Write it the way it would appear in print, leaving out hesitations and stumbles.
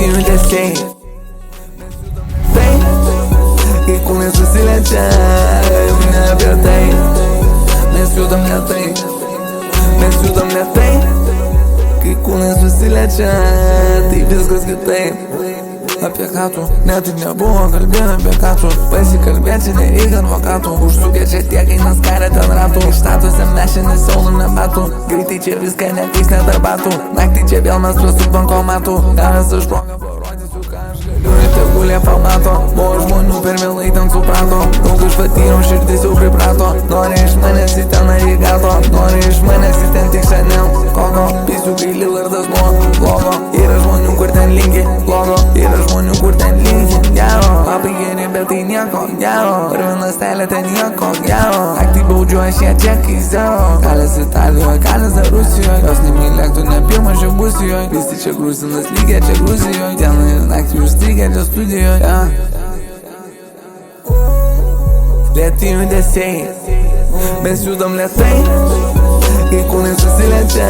Lėti judesiai, tai, kai kūnai susiliečia, ne apie tai. Mes judam lėtai, mes judam lėtai, kai kūnai susiliečia, tai viskas kitaip. Apie ką tu, net ir nebuvo kalbėję apie ką tu. Pasikalbėti nereikia advokatų. Užsukę čia tiek, kai mes karė ten ratų. Iš statuose mes šiandien siaunam nebatų. Greitai čia viską nekeis net arbatų. Naktį čia vėl mes prie su bankomatu. Gavęs aš progą parodysiu, ką aš galiu. Ir tegul jie pamato. Buvo žmonių per vėlai ten suprato. Daug iš patyriau, širdis jau priprato. Nori iš manęs į ten arigato. Nori iš manęs į ten tik šiandien. Kogo, pisiu kai Lillardas nuo blogo. Yra žmonių, kur ten linki blogo. Yra žmonių, kur ten linki gero. Labai geri, bet tai nieko gero. Purvinas telė ten nieko gero. Naktį baudžiu aš ją čekai zero. Kalės Italijoje, kalės dar Rusijoje. Jos nemylėktų, ne pirmas čia Busijoje. Visi čia Gruzinas, lygiai čia Gruzijoje. Dieną ir naktį užstrigę čia studijoje. Lėti judesiai, mes judam lėtai, kai kūnai susiliečia.